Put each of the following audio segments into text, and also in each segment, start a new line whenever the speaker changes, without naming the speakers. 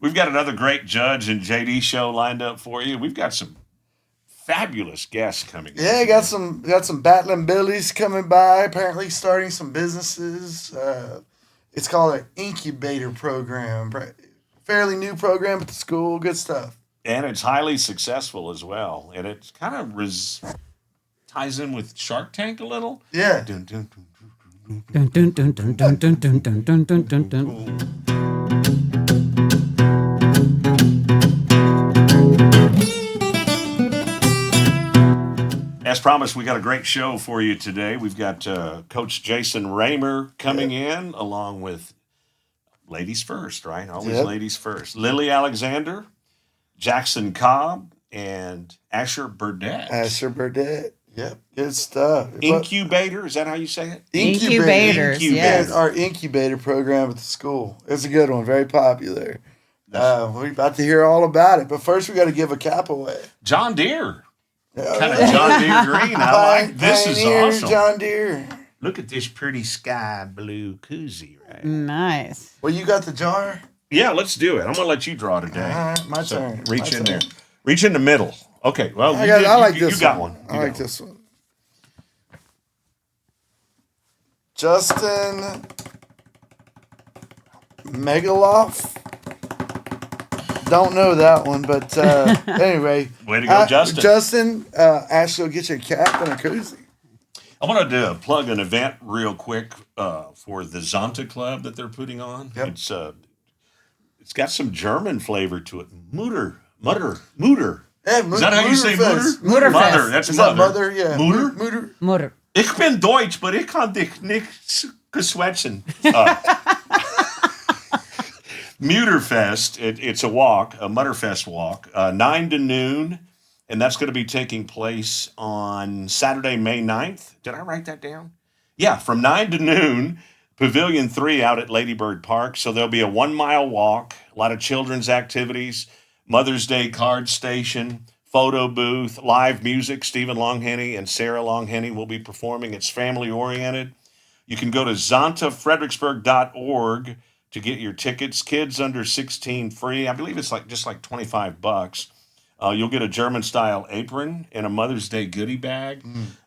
We've got another great Judge and JD show lined up for you. We've got some fabulous guests coming.
Yeah, got some battling billies coming by. Apparently, starting some businesses. It's called an Incubator program. Fairly new program at the school. Good stuff.
And it's highly successful as well. And it kind of ties in with Shark Tank a little.
Yeah.
Dun, dun, dun, dun, dun, dun, dun, dun, dun, dun, dun, dun, dun.
As promised, we got a great show for you today. We've got Coach Jason Roemer coming in, along with ladies first, right? Always ladies first. Lily Alexander, Jackson Cobb, and Asher Burdett.
Yep, good stuff.
Incubator, is that how you say it?
Incubators, yes.
Our Incubator program at the school. It's a good one, very popular. We're about to hear all about it, but first we got to give a cap away.
John Deere. Kind of John Deere green. I like this. Is awesome.
John Deere.
Look at this pretty sky blue koozie, right?
Nice.
Well, you got the jar?
Yeah, let's do it. I'm going to let you draw today.
All right, my turn.
Reach in there. Reach in the middle. Okay, well,
I like this one.
You got one.
I like this one. Justin Megaloff. Don't know that one, but anyway.
Way to go, Justin.
Justin, Ashley will get you a cap and a koozie.
I wanted to plug an event real quick for the Zonta Club that they're putting on.
Yep.
It's got some German flavor to it. Mutter.
Yeah,
Is that how you say Mutter?
Mutterfest.
Mother. That's
Is
mother.
that mother? Yeah.
Mutter.
Mutter.
Ich bin Deutsch, but ich kann dich nicht geschwätzen. Mutterfest, it's a walk, a Mutterfest walk, 9 to noon, and that's going to be taking place on Saturday, May 9th. Did I write that down? Yeah, from 9 to noon, Pavilion 3 out at Lady Bird Park. So there'll be a 1-mile walk, a lot of children's activities, Mother's Day card station, photo booth, live music. Stephen Longhenny and Sarah Longhenny will be performing. It's family-oriented. You can go to zontafredericksburg.org to get your tickets. Kids under 16 free. I believe it's just like $25. You'll get a German-style apron and a Mother's Day goodie bag.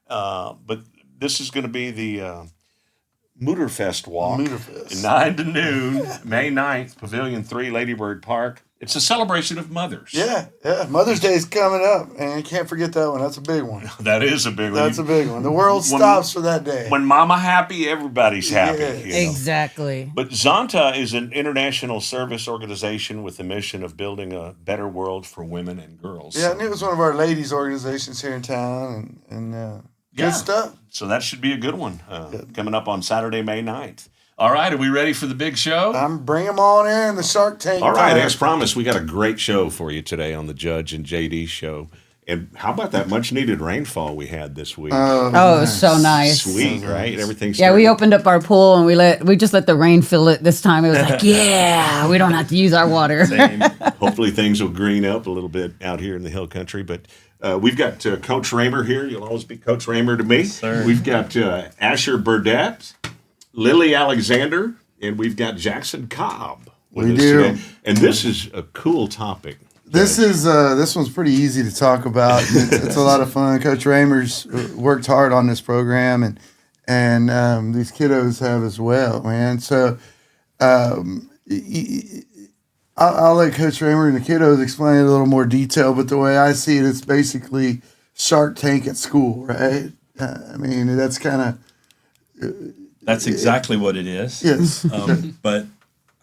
But this is going to be the Mutterfest walk. 9 to noon, May 9th, Pavilion 3, Lady Bird Park. It's a celebration of mothers.
Yeah. Mother's Day is coming up, and you can't forget that one. That's a big one.
That is a big one.
That's a big one. The world stops for that day.
When mama happy, everybody's happy.
Yeah.
You know?
Exactly.
But Zonta is an international service organization with the mission of building a better world for women and girls.
Yeah, and it was one of our ladies' organizations here in town, and good stuff.
So that should be a good one coming up on Saturday, May 9th. All right, are we ready for the big show?
Bring them on in, the Shark Tank.
All right, as promised, we got a great show for you today on the Judge and JD show. And how about that much-needed rainfall we had this week?
Oh, it was so nice.
Sweet, right? Everything's
we opened up our pool and we just let the rain fill it this time. It was like, yeah, we don't have to use our water.
Hopefully things will green up a little bit out here in the hill country. But we've got Coach Roemer here. You'll always be Coach Roemer to me.
Yes, sir.
We've got Asher Burdett, Lily Alexander, and we've got Jackson Cobb with us today. And this is a cool topic.
This one's pretty easy to talk about. It's a lot of fun. Coach Roemer's worked hard on this program, and these kiddos have as well, man. So I'll let Coach Roemer and the kiddos explain it in a little more detail. But the way I see it, it's basically Shark Tank at school, right? I mean, that's kind of
that's exactly what it is.
Yes.
But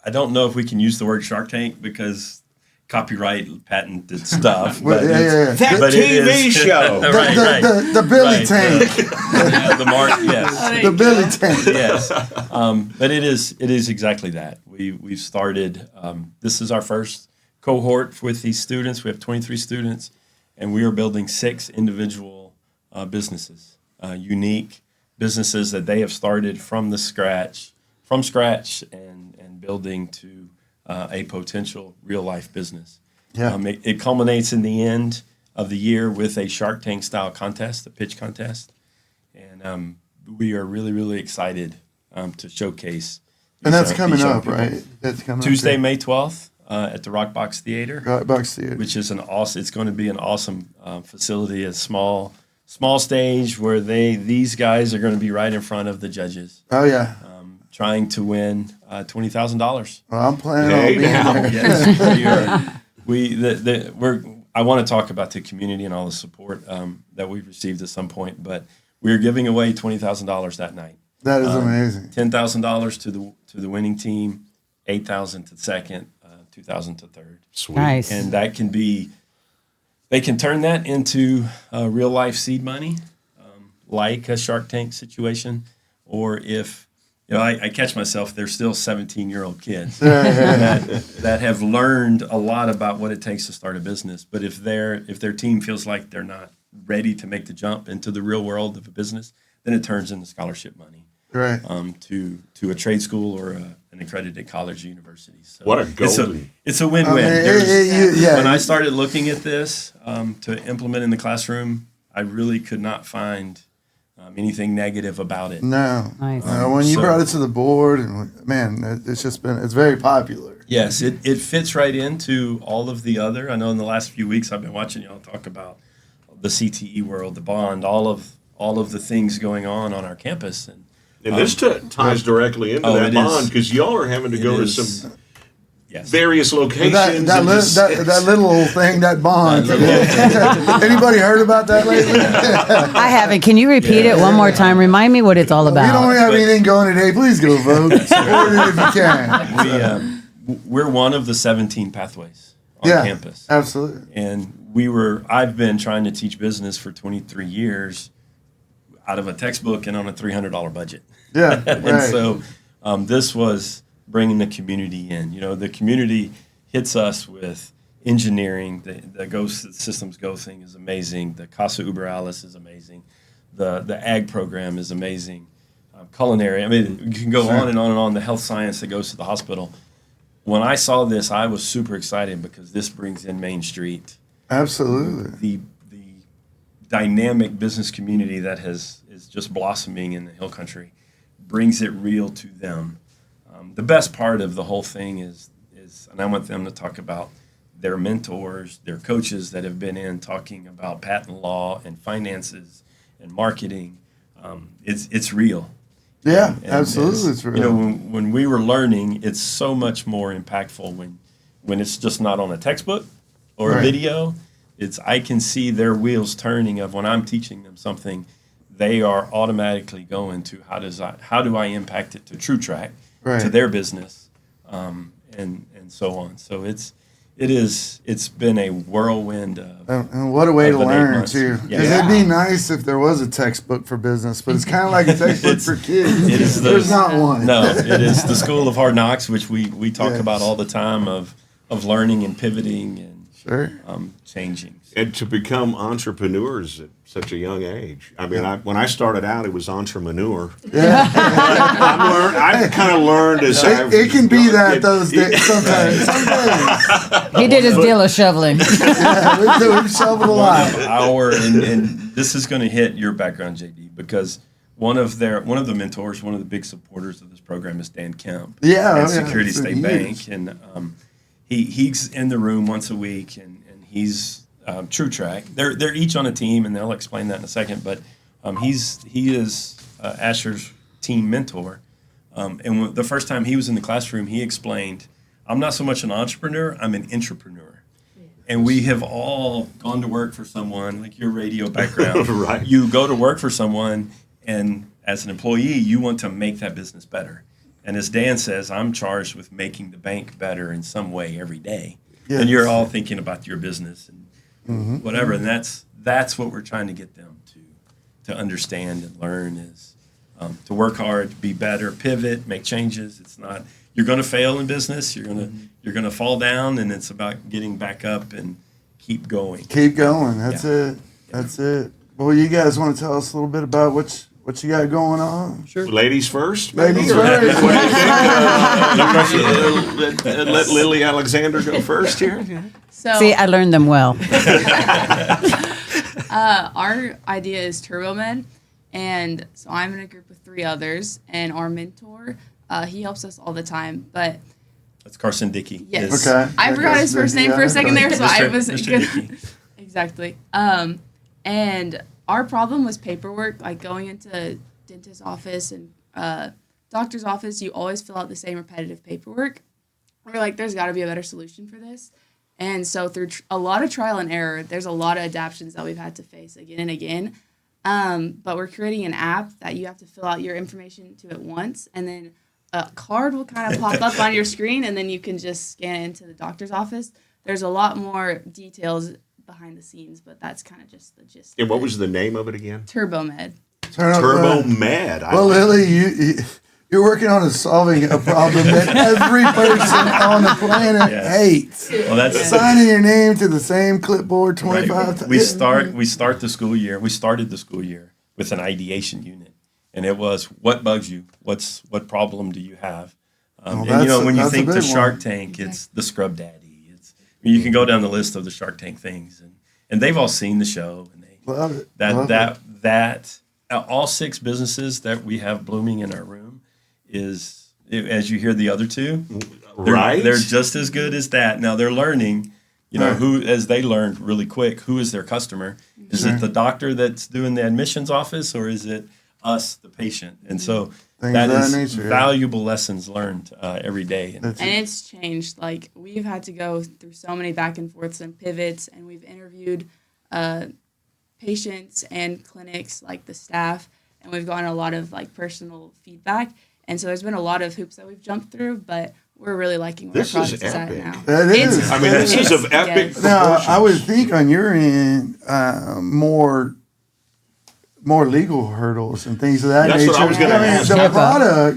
I don't know if we can use the word Shark Tank because copyright patented stuff.
Well,
That
but
TV show.
The Billy Tank.
The mark, yes.
The Billy Tank.
Yes. But it is exactly that. We've started, this is our first cohort with these students. We have 23 students, and we are building 6 individual businesses, unique businesses that they have started from scratch and building to a potential real life business.
Yeah.
It culminates in the end of the year with a Shark Tank style contest, a pitch contest, and we are really, really excited to showcase.
And that's coming up, right? That's coming
Tuesday,
up.
May 12th. at the Rockbox Theater,
Box Theater.
which is it's going to be an awesome facility, a small stage where these guys are going to be right in front of the judges,
Oh yeah.
trying to win $20,000.
Well, I'm planning
Hey,
on being
now.
there.
Yes, I want to talk about the community and all the support that we've received at some point, but we're giving away $20,000 that night.
That is amazing.
$10,000 to the winning team, $8,000 to second, $2,000 to third.
Sweet.
Nice.
And that can be, they can turn that into real life seed money, like a Shark Tank situation, or if, I catch myself, they're still 17-year-old kids that have learned a lot about what it takes to start a business. But if their team feels like they're not ready to make the jump into the real world of a business, then it turns into scholarship money.
Right.
To a trade school or an accredited college or university. So
What a golden.
it's a win-win. When I started looking at this to implement in the classroom, I really could not find anything negative about it.
No.
Nice.
When you brought it to the board, and man, it's very popular.
Yes, it fits right into all of the other. I know in the last few weeks I've been watching y'all talk about the CTE world, the bond, all of the things going on our campus, and
this ties directly into that bond because y'all are having to go to some various locations.
That little old thing, that bond. Anybody heard about that lately?
I haven't. Can you repeat it one more time? Remind me what it's all
We don't
about.
have anything going today. Please go vote. Support it if you can.
we're one of the 17 pathways on campus.
Absolutely.
And I've been trying to teach business for 23 years out of a textbook and on a $300 budget.
Yeah.
And
Right.
so this was bringing the community in. The community hits us with engineering. The Systems Go thing is amazing. The Casa Uber Alice is amazing. The ag program is amazing. Culinary. I mean, you can go on and on and on. The health science that goes to the hospital. When I saw this, I was super excited because this brings in Main Street.
Absolutely.
The dynamic business community that is just blossoming in the Hill Country brings it real to them. The best part of the whole thing is, and I want them to talk about their mentors, their coaches that have been in talking about patent law and finances and marketing. It's real.
Yeah,
And
absolutely. It's real.
when we were learning, it's so much more impactful when it's just not on a textbook or a video. I can see their wheels turning of when I'm teaching them something, they are automatically going to how do I impact it to TrueTrack, to their business, and so on. So it's been a whirlwind of,
and what a way to
of the 8
learn
months.
too.
Yeah.
'Cause it'd be nice if there was a textbook for business, but it's kind of like a textbook for kids.
It is
There's not one.
No, it is the School of Hard Knocks, which we talk
Yes.
about all the time of learning and pivoting and
Sure.
changing.
And to become entrepreneurs at such a young age. I mean, when I started out, it was entrepreneur.
Yeah.
I've kind of learned as
It can be that those days sometimes. Some days.
He did his deal of shoveling.
Yeah, we've shoveled a lot.
And this is going to hit your background, JD, because one of the mentors, one of the big supporters of this program is Dan Kemp at Security
for
State
years.
Bank, and he's in the room once a week, and he's TrueTrack. They're each on a team, and they'll explain that in a second. But he is Asher's team mentor, and the first time he was in the classroom, he explained, "I'm not so much an entrepreneur; I'm an intrapreneur." And we have all gone to work for someone, like your radio background.
Right.
You go to work for someone, and as an employee, you want to make that business better. And as Dan says, I'm charged with making the bank better in some way every day.
Yes.
And you're all thinking about your business and whatever. And that's what we're trying to get them to understand and learn is to work hard, to be better, pivot, make changes. It's not you're going to fail in business. You're going to fall down, and it's about getting back up and keep going.
Keep going. That's it. That's it. Well, you guys want to tell us a little bit about what you got going on?
Sure.
Ladies first?
Ladies
What do you
first.
think? Let Lily Alexander go first here.
So
See, I learned them well.
our idea is Turbo Men, and so I'm in a group with 3 others, and our mentor, he helps us all the time. But
That's Carson Dickey.
Yes.
Okay.
I forgot his first name for a second there, so I was
Mr.
good.
Dickey.
Exactly. And our problem was paperwork. Like going into dentist's office and doctor's office, you always fill out the same repetitive paperwork. We're like, there's got to be a better solution for this. And so through a lot of trial and error, there's a lot of adaptations that we've had to face again and again. But we're creating an app that you have to fill out your information to at once, and then a card will kind of pop up on your screen, and then you can just scan it into the doctor's office. There's a lot more details behind the scenes, but that's kind of just the gist.
And what was the name of it again?
TurboMed.
Turbo Med.
Well, Lily, you're working on solving a problem that every person on the planet hates.
Well, that's
Signing your name to the same clipboard 25 times.
We started the school year with an ideation unit, and it was, what bugs you? What problem do you have? And when you think the Shark Tank, it's the Scrub Daddy. You can go down the list of the Shark Tank things, and they've all seen the show, and they
Love it.
that all 6 businesses that we have blooming in our room is, as you hear the other 2, they're just as good as that. Now they're learning, who, as they learned really quick, who is their customer? Is it the doctor that's doing the admissions office, or is it us, the patient? And so that is valuable lessons learned every day. And
it's changed. Like, we've had to go through so many back and forths and pivots, and we've interviewed patients and clinics, like the staff, and we've gotten a lot of like personal feedback. And so there's been a lot of hoops that we've jumped through, but we're really liking where the project is at now.
That is.
I mean, this is of epic proportions.
Now, I would think on your end, more legal hurdles and things of that
That's
nature.
what I was going to ask.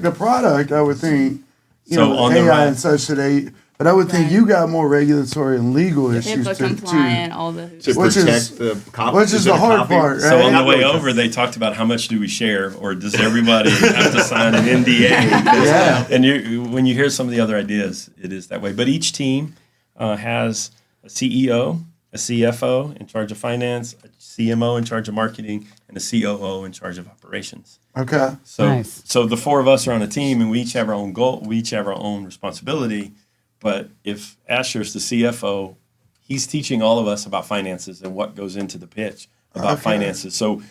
The product, I would think, on AI and such today. But I would think you got more regulatory and legal issues
HIPAA compliant, all the hoops.
To protect the copy.
Which is the hard part, right?
So on the way over, they talked about how much do we share, or does everybody have to sign an NDA?
Yeah.
And when you hear some of the other ideas, it is that way. But each team has a CEO, a CFO in charge of finance, a CMO in charge of marketing, and a COO in charge of operations.
Okay.
So the 4 of us are on a team, and we each have our own goal. We each have our own responsibility. But if Asher's the CFO, he's teaching all of us about finances and what goes into the pitch about finances. So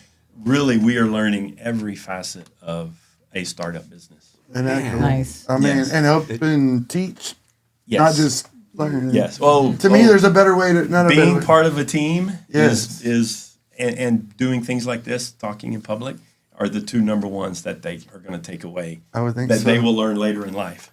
really, we are learning every facet of a startup business.
And
Nice.
I mean, and help and teach, not just learn.
Yes. Well,
to me, there's a better way to
being part of a team
Yes.
is and doing things like this, talking in public, are the 2 number ones that they are going to take away.
I would think
that
so.
they will learn later in life.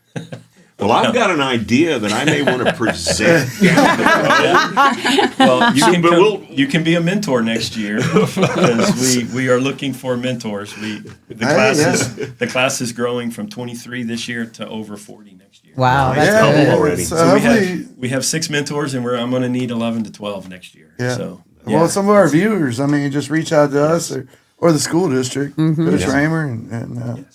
Well, I've got an idea that I may want to present down the road.
Well, you can be a mentor next year, because we are looking for mentors. The class is growing from 23 this year to over 40 next year.
Wow, that's good.
Already.
So we have 6 mentors, and I'm going to need 11 to 12 next year.
Yeah.
So,
Well, some of our viewers, I mean, just reach out to us or the school district, Coach Roemer, and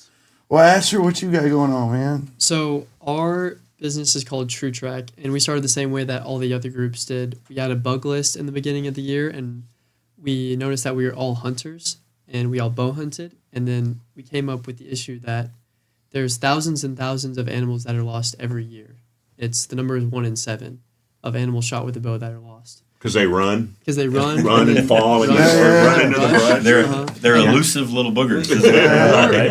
well, Asher, what you got going on, man?
So our business is called True Track, and we started the same way that all the other groups did. We had a bug list in the beginning of the year, and we noticed that we were all hunters, and we all bow hunted. And then we came up with the issue that there's thousands and thousands of animals that are lost every year. It's the number is 1 in 7 of animals shot with a bow that are lost.
Because they run.
Because they run.
And fall and run into the brush.
They're elusive little boogers.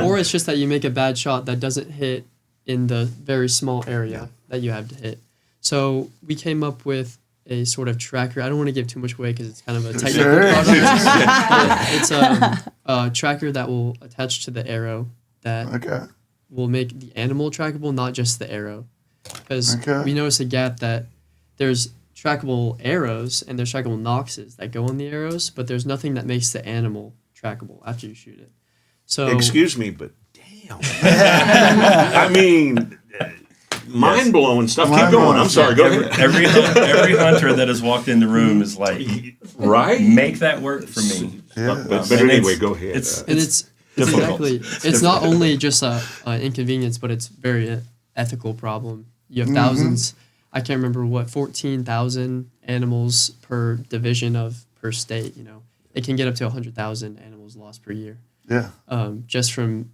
Or it's just that you make a bad shot that doesn't hit in the very small area that you have to hit. So we came up with a sort of tracker. I don't want to give too much away because it's kind of a technical product. It's a tracker that will attach to the arrow that will make the animal trackable, not just the arrow. Because we noticed a gap that there's trackable arrows and there's trackable noxes that go on the arrows, but there's nothing that makes the animal trackable after you shoot it. So
excuse me, but damn. I mean, mind-blowing stuff. Keep going. I'm sorry. Go ahead.
Every hunter that has walked in the room is like, make that work for me.
Yeah.
But anyway, go ahead.
It's
difficult.
Exactly. It's not only just an inconvenience, but it's very ethical problem. You have thousands. I can't remember 14,000 animals per division per state. It can get up to 100,000 animals lost per year.
Yeah.
Just from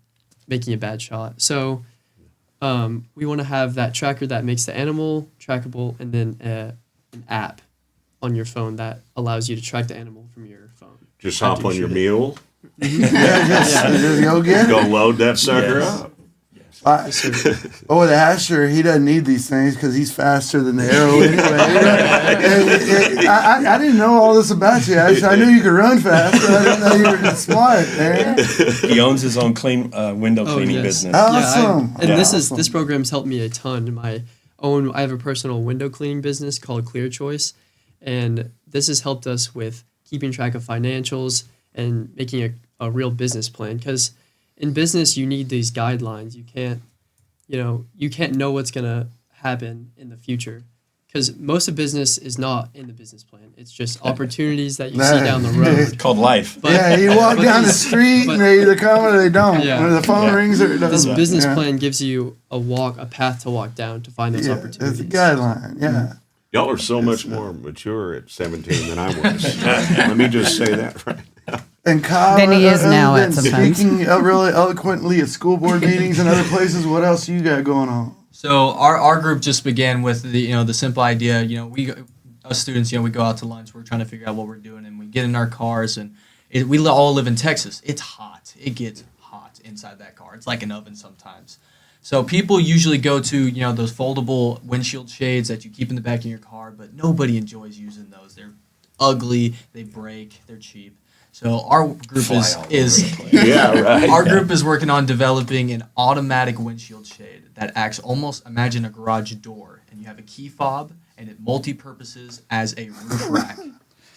making a bad shot. So we want to have that tracker that makes the animal trackable, and then an app on your phone that allows you to track the animal from your phone.
Just hop on your mule,
Just go get it.
go load that sucker
Yes.
up.
With Asher, he doesn't need these things because he's faster than the arrow anyway. I didn't know all this about you, Asher. I knew you could run fast, but I didn't know you were smart, man.
He owns his own window cleaning
yes.
business.
Awesome.
And
Awesome.
this program's helped me a ton. I have a personal window cleaning business called Clear Choice, and this has helped us with keeping track of financials and making a real business plan. Because in business, you need these guidelines. You can't know what's gonna happen in the future. Because most of business is not in the business plan. It's just opportunities that you see down the road.
It's called life.
But,
you walk
but
down the
these-
street
but-
and they either come or they don't.
Yeah.
When the phone rings or it
This
doesn't.
business
Yeah.
plan gives you a path to walk down to find those
Yeah,
opportunities.
it's a guideline. Yeah.
Y'all are so much more mature at 17 than I was. Let me just say that right now.
And Kyle,
Than he is
other
now
than
at sometimes.
speaking really eloquently at school board meetings and other places, what else you got going on?
So our group just began with the simple idea. Us students, we go out to lunch. We're trying to figure out what we're doing, and we get in our cars, and we all live in Texas. It's hot. It gets hot inside that car. It's like an oven sometimes. So people usually go to those foldable windshield shades that you keep in the back of your car, but nobody enjoys using those. They're ugly. They break. They're cheap. So our group
Fly all over
is
the place.
Yeah, right.
our group is working on developing an automatic windshield shade that acts almost, imagine a garage door, and you have a key fob, and it multi-purposes as a roof rack.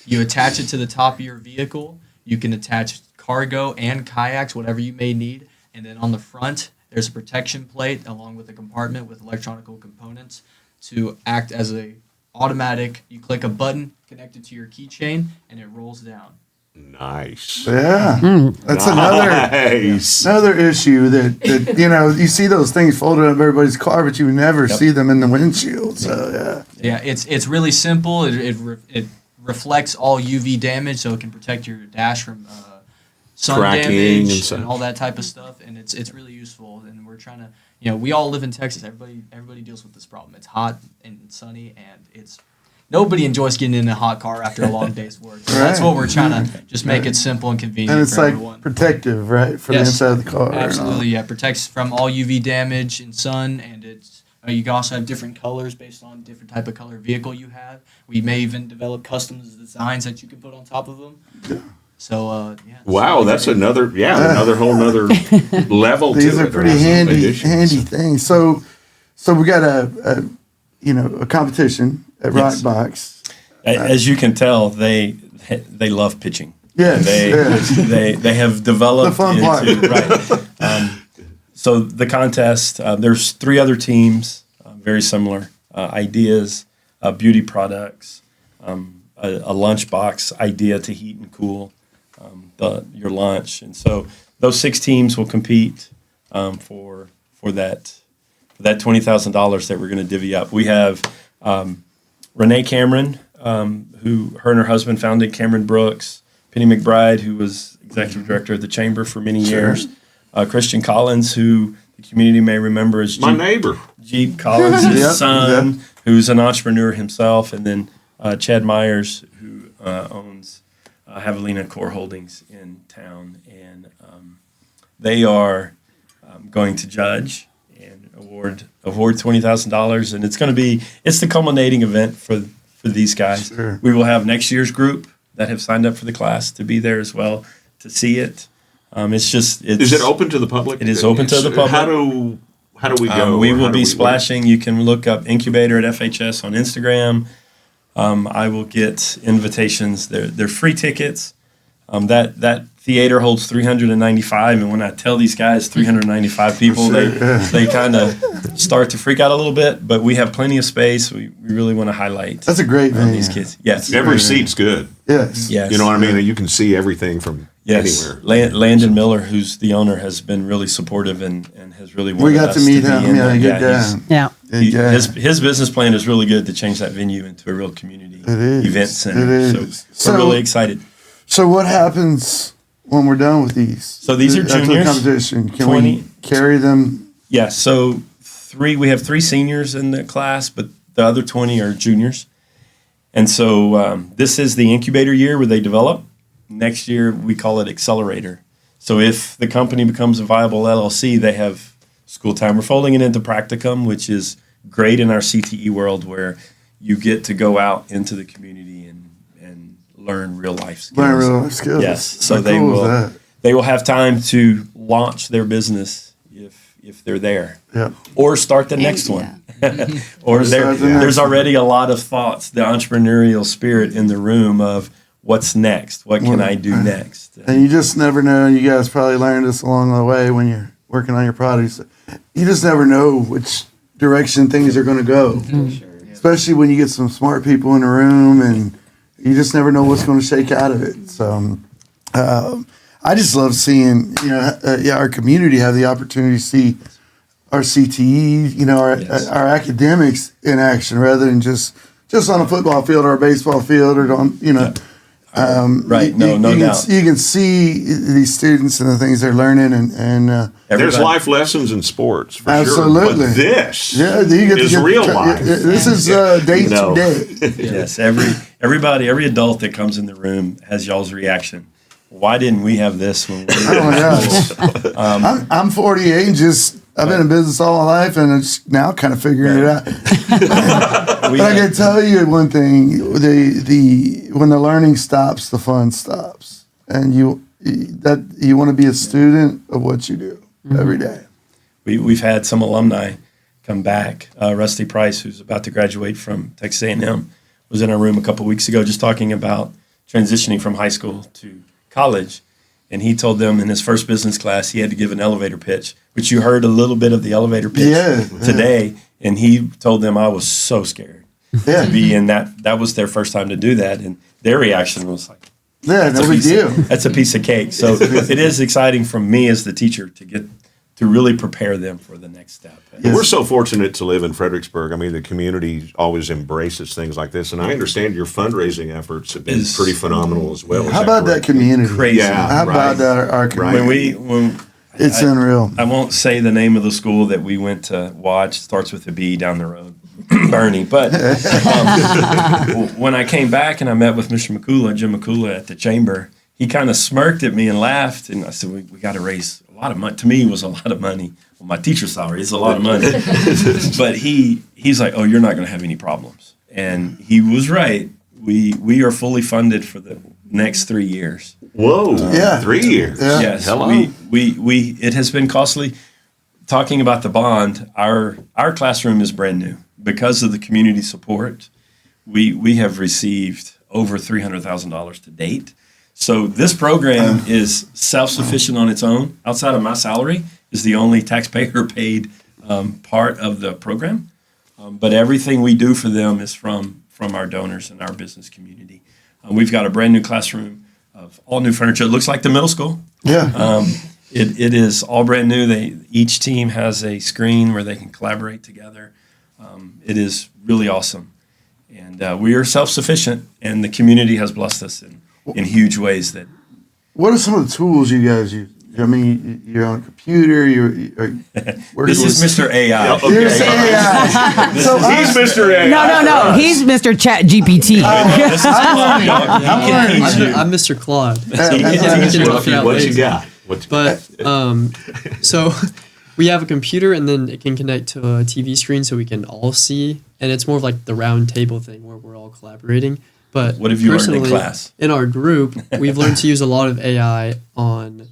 You attach it to the top of your vehicle. You can attach cargo and kayaks, whatever you may need, and then on the front, there's a protection plate along with a compartment with electronic components to act as a automatic. You click a button, connect it to your keychain, and it rolls down.
Nice.
Yeah. That's
Nice.
another issue that you see those things folded up everybody's car, but you never see them in the windshield. So
Yeah, it's really simple. It reflects all UV damage, so it can protect your dash from sun
Cracking and
damage
such.
and all that type of stuff. And it's really useful. And we're trying to, we all live in Texas. Everybody deals with this problem. It's hot and sunny, and nobody enjoys getting in a hot car after a long day's work. So that's
Right.
what we're trying to just make it simple and convenient
and it's
for
like
everyone.
protective, right, for the
Yes,
inside of the car. and all.
Absolutely, yeah. Protects from all UV damage and sun, and you can also have different colors based on different type of color vehicle you have. We may even develop custom designs that you can put on top of them. So yeah.
Wow, that's another whole nother level.
These
to
are
it.
pretty
Awesome
handy
additions.
things. So we got a competition at
Yes.
Rockbox.
As you can tell, they love pitching.
Yes,
They
yes.
they have developed
The fun part.
right. So the contest, there's 3 other teams, very similar ideas, beauty products, a lunchbox idea to heat and cool your lunch, and so those 6 teams will compete for that $20,000 that we're going to divvy up. We have Renee Cameron, who her and her husband founded Cameron Brooks, Penny McBride, who was executive director of the chamber for many years, Christian Collins, who the community may remember as
My neighbor.
Jeep Collins'
Yep,
son, who's an entrepreneur himself, and then Chad Myers, who owns Javelina Core Holdings in town, and they are going to judge and award $20,000, and it's the culminating event for these guys.
Sure.
We will have next year's group that have signed up for the class to be there as well to see it.
Is it open to the public?
It is open to the public.
How do we go?
We
or
will
how do
be
we-
splashing. You can look up Incubator at FHS on Instagram. I will get invitations. They're free tickets. That theater holds 395, and when I tell these guys 395 people, they kind of start to freak out a little bit. But we have plenty of space. We really want to highlight
That's a great venue.
these kids. Yes,
Every seat's good.
Yes.
yes.
You know what I mean? You can see everything from
Yes,
anywhere.
Landon Miller, who's the owner, has been really supportive and has really wanted
We got
us
to meet
be
him.
in
Yeah,
there.
good
he's-
guy.
Yeah.
He-
Yeah.
his business plan is really good to change that venue into a real community
It is.
event center.
It is.
So we're really excited.
So what happens when we're done with these?
So these are
After the
juniors,
competition. Can
20
we carry them?
Yeah, so we have 3 seniors in the class, but the other 20 are juniors. And so this is the incubator year where they develop. Next year, we call it accelerator. So if the company becomes a viable LLC, they have school time. We're folding it into practicum, which is great in our CTE world where you get to go out into the community and learn real life skills.
Learn real life skills.
Yes. So
How
they
cool is
will
that?
they will have time to launch their business if they're there.
Yeah.
Or start the next
yeah.
one. Or
Start the next
there's
one.
already a lot of thoughts, the entrepreneurial spirit in the room of what's next? What can I do next?
And you just never know. And you guys probably learned this along the way when you're working on your products. You just never know which direction things are going to go. Especially when you get some smart people in the room, and you just never know what's going to shake out of it. So, I just love seeing our community have the opportunity to see our CTE, our academics in action rather than just on a football field or a baseball field or on
Right. No doubt.
You can see these students and the things they're learning, and
There's life lessons in sports, for
Absolutely.
sure. But this
you get
is real life.
This is day to day.
Yes. Everybody, every adult that comes in the room has y'all's reaction. Why didn't we have this when we were
Oh my gosh! I'm 48 and I've been in business all my life, and it's now kind of figuring it out. But I can tell you one thing: when the learning stops, the fun stops, and you want to be a student of what you do every day.
We've had some alumni come back. Rusty Price, who's about to graduate from Texas A&M, was in our room a couple weeks ago just talking about transitioning from high school to college. And he told them in his first business class he had to give an elevator pitch, which you heard a little bit of the elevator pitch today. And he told them, I was so scared to be in that. That was their first time to do that. And their reaction was like,
no big deal.
That's a piece of cake. So it is exciting for me as the teacher to get to really prepare them for the next step.
Yes. We're so fortunate to live in Fredericksburg. I mean, the community always embraces things like this, and I understand your fundraising efforts have been pretty phenomenal as well.
How about that community?
Crazy.
Yeah,
How about our community? It's unreal.
I won't say the name of the school that we went to watch. It starts with a B down the road, Bernie. But when I came back and I met with Mr. McCullough, Jim McCullough at the chamber, he kind of smirked at me and laughed, and I said, "We got to raise a lot of money." To me, it was a lot of money. Well, my teacher's salary is a lot of money. But he's like, "Oh, you're not going to have any problems," and he was right. We are fully funded for the next 3 years.
Whoa! 3 years.
Yeah.
Yes,
Hello.
we it has been costly. Talking about the bond, our classroom is brand new because of the community support. We have received over $300,000 to date. So this program is self-sufficient on its own. Outside of my salary is the only taxpayer-paid part of the program. But everything we do for them is from our donors and our business community. We've got a brand new classroom of all new furniture. It looks like the middle school.
Yeah.
It is all brand new. Each team has a screen where they can collaborate together. It is really awesome. And we are self-sufficient, and the community has blessed us in huge ways.
What are some of the tools you guys use? I mean, you're on a computer.
This is Mr. AI.
You're AI. So
He's Mr. A.
No. He's Mr. Chat GPT.
This is Claude, y'all. He can teach you.
I'm Mr. Claude.
He can teach you.
Rough it out
What you
later.
got?
But so we have a computer, and then it can connect to a TV screen so we can all see. And it's more of like the round table thing where we're all collaborating. But
What have you learned in
personally,
class?
in our group, we've learned to use a lot of AI on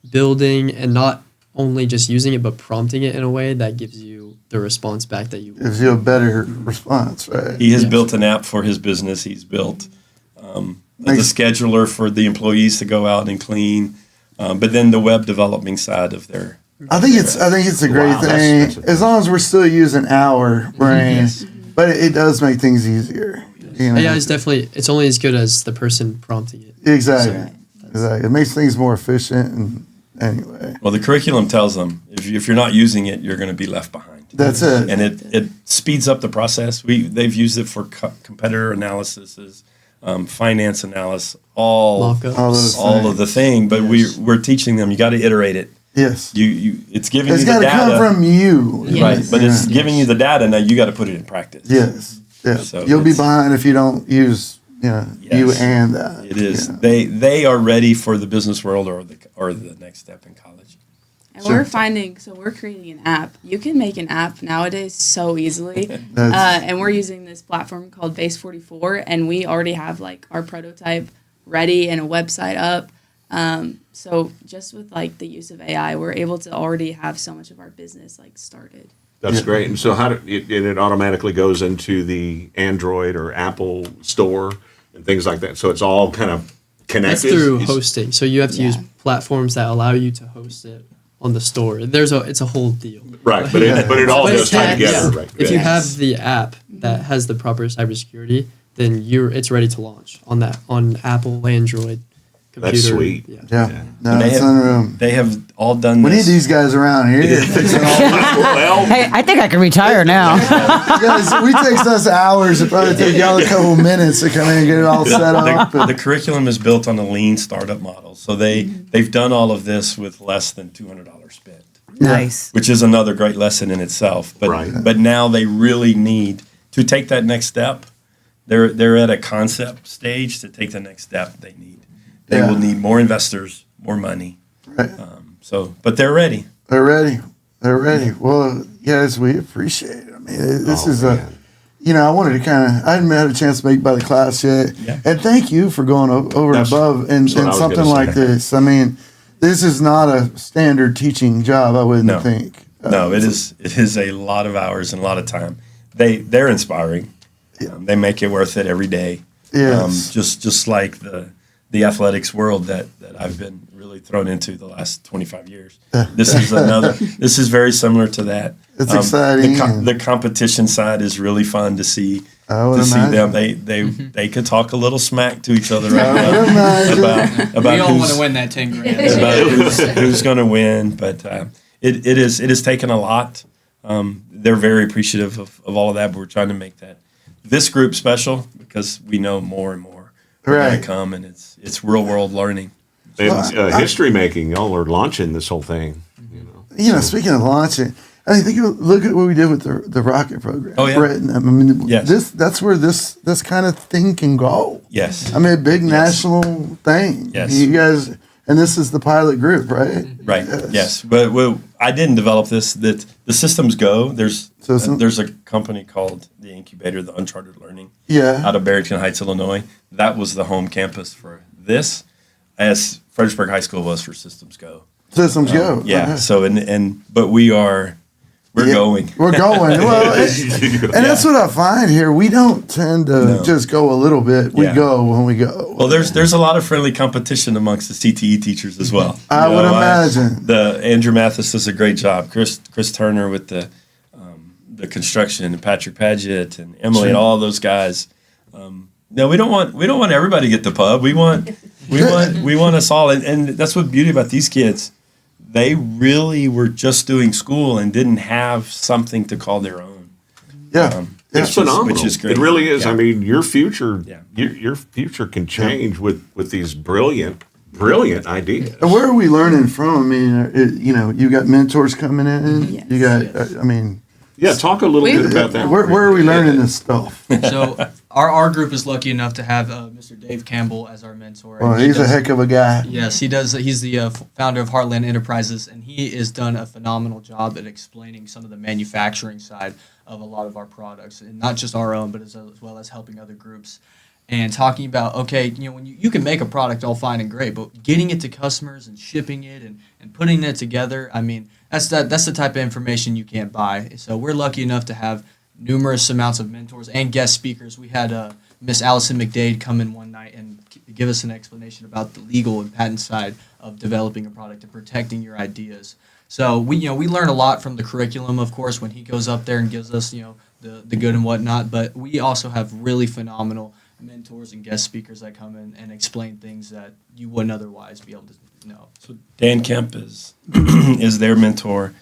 building, and not only just using it, but prompting it in a way that gives you the response back that you want.
gives you a better response, right?
He has built an app for his business. He's built the scheduler for the employees to go out and clean, but then the web developing side of their.
I think it's a great
Wow,
thing
that's
as long as we're still using our brain. But it does make things easier. You know?
AI is definitely, it's only as good as the person prompting it.
Exactly. Exactly. It makes things more efficient. And anyway,
Well, the curriculum tells them if you're not using it, you're going to be left behind.
that's it.
And it speeds up the process. They've used it for competitor analysis, finance analysis, all
Mock-ups.
All those
of the thing. But we're teaching them you got to iterate it.
Yes.
It's giving
It's
you the
got to
data.
come from you.
Right, but it's giving you the data. Now you got to put it in practice.
Yes. Yeah.
So
You'll be
it's-
behind if you don't use you
Yes.
and that.
It is.
Yeah.
They are ready for the business world or the next step in college.
And we're we're creating an app. You can make an app nowadays so easily.
That's-
And we're using this platform called Base 44, and we already have like our prototype ready and a website up. So just with like the use of AI, we're able to already have so much of our business like started.
That's great. And so it automatically goes into the Android or Apple store and things like that. So it's all kind of connected.
That's through
It's-
hosting. So you have to use
Yeah.
platforms that allow you to host it on the store. It's a whole deal.
Right, but it all
But
goes
it's tied
together.
yeah.
Right.
If you
Yeah.
have the app that has the proper cybersecurity, then it's ready to launch on Apple, Android, computer.
That's sweet.
Yeah.
Yeah. No,
And
it's unreal.
they have all done
We need
this.
these guys around here. Fixing all
Well,
Hey, I think I can retire now.
guys, we takes us hours. It probably take y'all a couple minutes to come in and get it all set up.
The curriculum is built on a lean startup model. So they've done all of this with less than $200 spent,
Nice.
which is another great lesson in itself. But
Right.
but now they really need to take that next step. They're at a concept stage. To take the next step, they
Yeah.
will need more investors, more money.
Right.
But they're ready.
They're ready. They're ready. Well, guys, we appreciate it. I mean, this is I wanted to I hadn't had a chance to make it by the class yet.
Yeah.
And thank you for going over and
That's-
above and
that's what I was
something
gonna
like
say.
this. I mean, this is not a standard teaching job, I wouldn't
No.
think.
No, it is a lot of hours and a lot of time. They're inspiring. They make it worth it every day.
Yes.
Just like the athletics world that I've been really thrown into the last 25 years. This is very similar to that.
It's exciting
The competition side is really fun to see.
I would
To see them,
imagine.
they could talk a little smack to each other right
I would
now
imagine.
about
We all want
who's,
to win that 10 grand.
about who's going to win. But it has taken a lot. They're very appreciative of all of that. But we're trying to make this group special because we know more and more are going
Right.
to come, and it's real world learning.
And history making, y'all are launching this whole thing. You know.
Speaking of launching, I mean, look at what we did with the rocket program.
Oh, yeah.
Brett, I mean,
Yes.
that's where this kind of thing can go.
Yes.
I mean, a big national thing.
Yes.
You guys, and this is the pilot group, right?
Right. Yes. But I didn't develop this. That the systems go. There's a company called the Incubator, the Uncharted Learning,
Yeah.
out of Barrington Heights, Illinois. That was the home campus for this, as Fredericksburg High School was for Systems Go.
Systems go.
Yeah.
Okay.
So but we're
Yeah,
going.
We're going. Well, and that's what I find here. We don't tend to
No.
just go a little bit. We
Yeah.
go when we go.
Well, there's a lot of friendly competition amongst the CTE teachers as well.
I would imagine.
The Andrew Mathis does a great job. Chris Turner with the construction, and Patrick Paget and Emily and all those guys. No, we don't want everybody to get the pub. We want us all, and that's what beauty about these kids. They really were just doing school and didn't have something to call their own.
Yeah.
It's phenomenal.
Which is great.
It really is.
Yeah.
I mean, your future,
Yeah.
your future can change with these brilliant ideas.
And where are we learning from? I mean, you got mentors coming in.
Yes.
You got, I mean,
Yeah, talk a little bit about that.
where are we learning this stuff?
So our group is lucky enough to have Mr. Dave Campbell as our mentor.
Well,
and he
he's a
does-
heck of a guy.
Yes, he does. He's the founder of Heartland Enterprises, and he has done a phenomenal job at explaining some of the manufacturing side of a lot of our products, and not just our own, but as well as helping other groups. And talking about, okay, when you can make a product all fine and great, but getting it to customers and shipping it and putting it together, I mean, that's the type of information you can't buy. So we're lucky enough to have numerous amounts of mentors and guest speakers. We had Miss Allison McDade come in one night and give us an explanation about the legal and patent side of developing a product and protecting your ideas. So we learn a lot from the curriculum, of course, when he goes up there and gives us the good and whatnot. But we also have really phenomenal mentors and guest speakers that come in and explain things that you wouldn't otherwise be able to know.
So Dan Kemp is their mentor.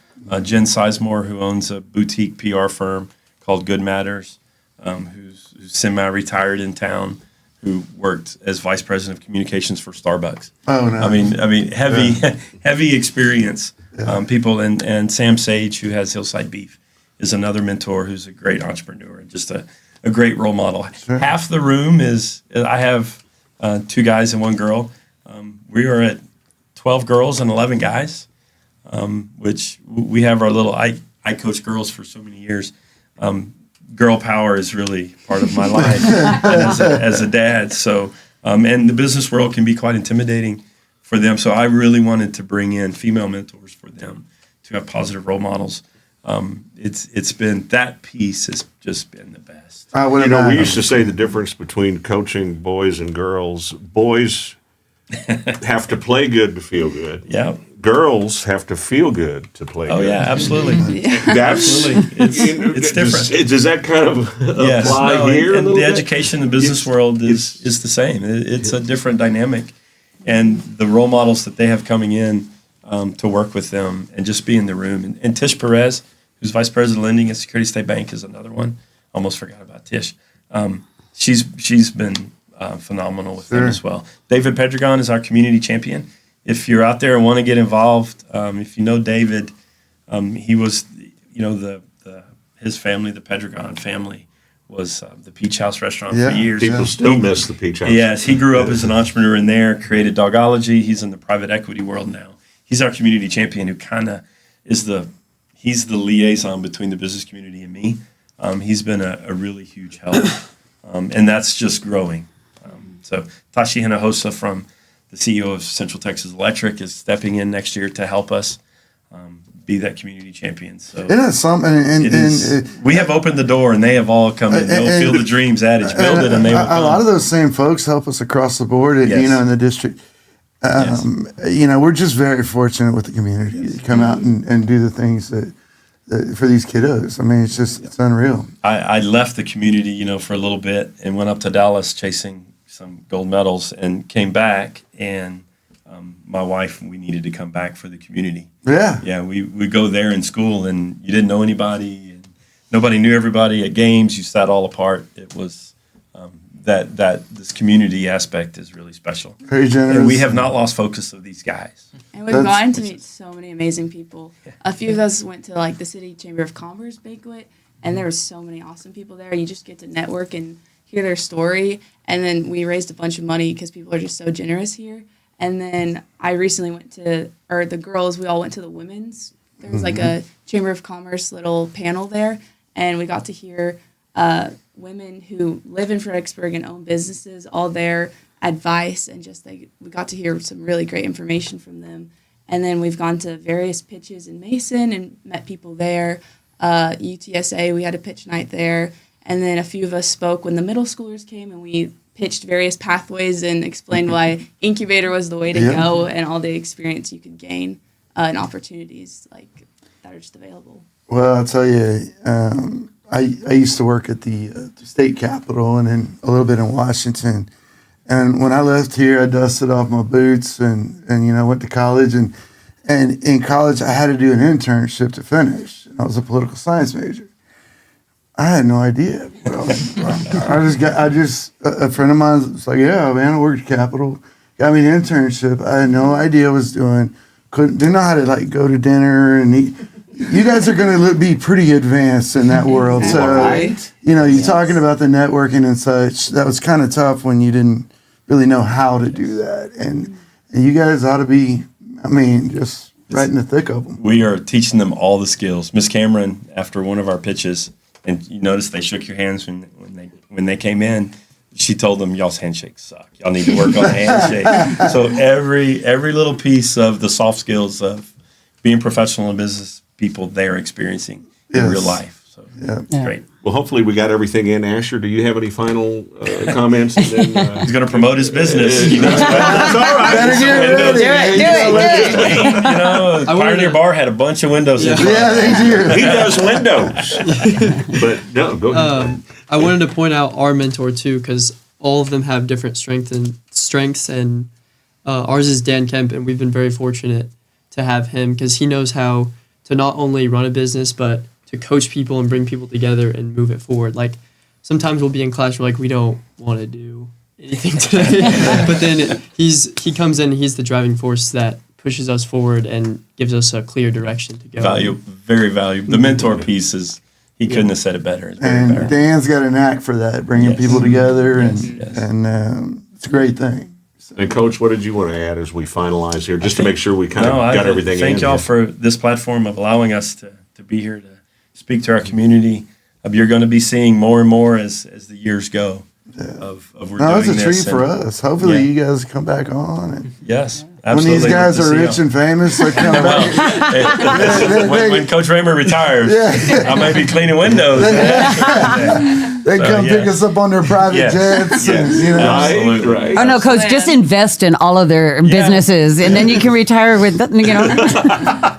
Jen Sizemore, who owns a boutique PR firm called Good Matters, who's semi-retired in town. who worked as vice president of communications for Starbucks.
Oh, no.
I mean, heavy experience. People and Sam Sage, who has Hillside Beef, is another mentor who's a great entrepreneur and just a great role model.
Sure.
Half the room I have 2 guys and 1 girl. We are at 12 girls and 11 guys, which we have our little, I coach girls for so many years. Girl power is really part of my life as a dad. So, and the business world can be quite intimidating for them. So I really wanted to bring in female mentors for them to have positive role models. It's been, that piece has just been the best.
We used to say the difference between coaching boys and girls. Boys have to play good to feel good.
Yeah.
Girls have to feel good to play good.
Oh yeah, absolutely.
Absolutely.
It's different.
Does that kind of apply here?
And the education in the business world is the same. It's a different dynamic. And the role models that they have coming in to work with them and just be in the room. And Tish Perez, who's vice president of lending at Security State Bank, is another one. Almost forgot about Tish. She's been phenomenal with them as well. David Pedregon is our community champion. If you're out there and want to get involved, if you know David, he was, his family, the Pedregon family, was the Peach House restaurant for years.
People still miss the Peach House.
Yes, he grew up as an entrepreneur in there, created Dogology. He's in the private equity world now. He's our community champion who kind of he's the liaison between the business community and me. He's been a really huge help, and that's just growing. So Tashi Hinojosa from the CEO of Central Texas Electric is stepping in next year to help us be that community champion. So
it is something, and
we have opened the door, and they have all come in. They'll feel the dreams adage, build it, and they will come.
A lot of those same folks help us across the board, in the district. We're just very fortunate with the community to come out and do the things that for these kiddos. I mean, it's unreal.
I left the community, for a little bit and went up to Dallas chasing some gold medals and came back, and my wife, we needed to come back for the community. Yeah, we go there in school, and you didn't know anybody, and nobody knew everybody at games. You sat all apart. It was that this community aspect is really special.
Very generous.
And we have not lost focus of these guys.
And we've gotten to meet so many amazing people. A few of us went to the City Chamber of Commerce banquet, and there were so many awesome people there. You just get to network and hear their story. And then we raised a bunch of money because people are just so generous here. And then I recently the girls, we all went to the women's. There was a Chamber of Commerce little panel there, and we got to hear women who live in Fredericksburg and own businesses, all their advice, and we got to hear some really great information from them. And then we've gone to various pitches in Mason and met people there. UTSA, we had a pitch night there. And then a few of us spoke when the middle schoolers came, and we pitched various pathways and explained why Incubator was the way to go, and all the experience you could gain and opportunities that are just available.
Well, I'll tell you, I used to work at the state capitol and then a little bit in Washington. And when I left here, I dusted off my boots and went to college. And in college, I had to do an internship to finish. I was a political science major. I had no idea. A friend of mine was like, yeah, man, I worked at Capitol. Got me an internship. I had no idea what I was doing. Didn't know how to go to dinner and eat. You guys are going to be pretty advanced in that world. So, you're talking about the networking and such. That was kind of tough when you didn't really know how to do that. And you guys ought to be, just right in the thick of them.
We are teaching them all the skills. Miss Cameron, after one of our pitches, and you notice they shook your hands when they came in, she told them, y'all's handshakes suck. Y'all need to work on the handshake. So every little piece of the soft skills of being professional in business, people they're experiencing in real life. So it's great.
Well, hopefully we got everything in. Asher, do you have any final comments? And then,
he's going to promote his business.
That's all right.
Better get ready.
Pioneer Bar had a bunch of windows.
Yeah, they do.
He does windows. But no, go ahead.
I wanted to point out our mentor too, because all of them have different strengths, and ours is Dan Kemp, and we've been very fortunate to have him because he knows how to not only run a business but to coach people and bring people together and move it forward. Sometimes we'll be in class, we're we don't want to do anything today. But then he comes in. He's the driving force that pushes us forward and gives us a clear direction to go.
Very valuable. The mentor piece is, he couldn't have said it better. It's very
And
fair.
Dan's got a knack for that, bringing people together, and it's a great thing.
And Coach, what did you want to add as we finalize here, just to make sure we kind of got everything in?
Thank y'all for this platform of allowing us to be here to speak to our community. You're going to be seeing more and more as the years go. Of we're doing
it's a treat
this
for us. Hopefully, you guys come back on. And
yes,
when
absolutely.
these guys are rich and famous, they come back.
When Coach Roemer retires, I may be cleaning windows.
They come pick us up on their private jets. And,
Absolutely.
Oh no, Coach, just invest in all of their businesses, and then you can retire with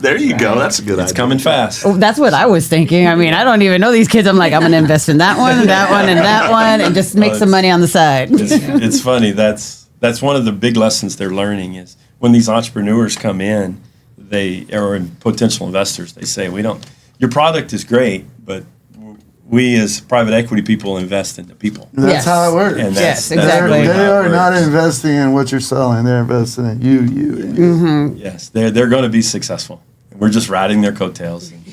There you go. That's a good idea.
It's coming fast.
Oh, that's what I was thinking. I mean, I don't even know these kids. I'm like, I'm going to invest in that one, and that one, and that one, and just make some money on the side.
It's funny. That's one of the big lessons they're learning is when these entrepreneurs come in, or potential investors, they say, your product is great, but we as private equity people invest in the people.
That's how it works.
And
Yes, exactly.
really
They
how it
are not
works.
investing in what you're selling. They're investing in you, and you.
Yes, they're going to be successful. We're just riding their coattails and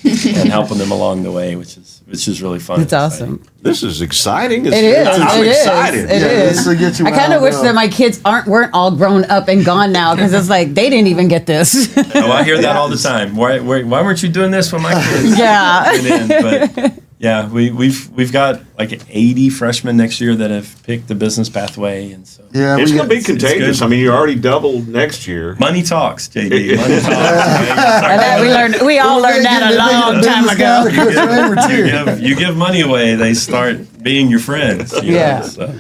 helping them along the way, which is really fun.
It's awesome.
This is exciting.
It is.
I'm
It is.
excited.
It is.
This will get you
I kind of
wound
wish
up.
that my kids weren't all grown up and gone now, because it's like they didn't even get this.
Oh, I hear that all the time. Why weren't you doing this when my kids?
Yeah.
Get in? But yeah, we've got like 80 freshmen next year that have picked the business pathway, and so
Yeah,
It's
we
going to
got-
be contagious.
good.
I mean, you already doubled next year.
money talks, JD. Money talks.
And that we all learned that a long time ago.
You give money away, they start being your friends.
Yeah.
So,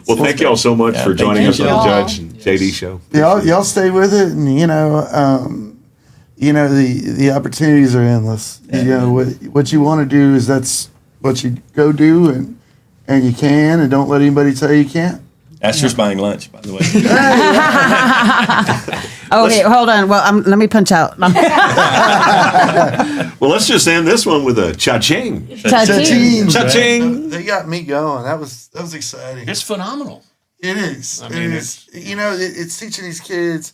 Well, thank y'all so much for
thank
joining
you.
us on the
Thank y'all.
Judge and JD show.
y'all stay with it, and the opportunities are endless. What you want to do is that's what you go do, and you can, and don't let anybody tell you can't.
Asher's buying lunch, by the way.
Okay, hold on. Well, let me punch out.
Well, let's just end this one with a cha-ching.
Cha-ching.
Cha-ching.
They got me going. That was exciting.
It's phenomenal.
It is.
I mean,
it's teaching these kids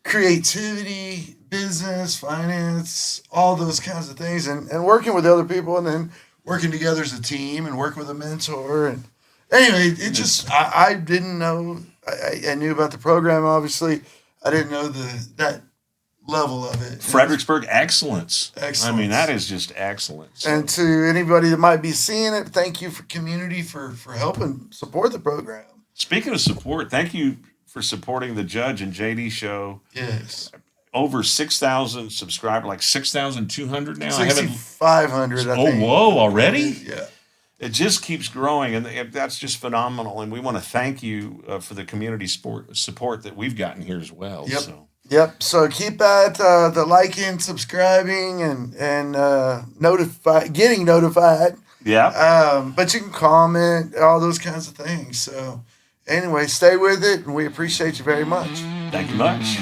creativity, business, finance, all those kinds of things, and working with other people, and then working together as a team, and working with a mentor. And anyway, it just I didn't know. I knew about the program, obviously. I didn't know that level of it.
Fredericksburg excellence.
Excellence.
I mean, that is just excellence.
And to anybody that might be seeing it, thank you for community for helping support the program.
Speaking of support, thank you for supporting the Judge and JD show.
Yes.
Over 6,000 subscribers, like 6,200 now. I haven't.
6,500, I
Oh,
think.
whoa, already?
Yeah.
It just keeps growing, and that's just phenomenal. And we want to thank you for the community support that we've gotten here as well.
Yep.
So.
Yep. So keep at the liking, subscribing, and getting notified.
Yeah.
But you can comment, all those kinds of things. So anyway, stay with it, and we appreciate you very much.
Thank you much.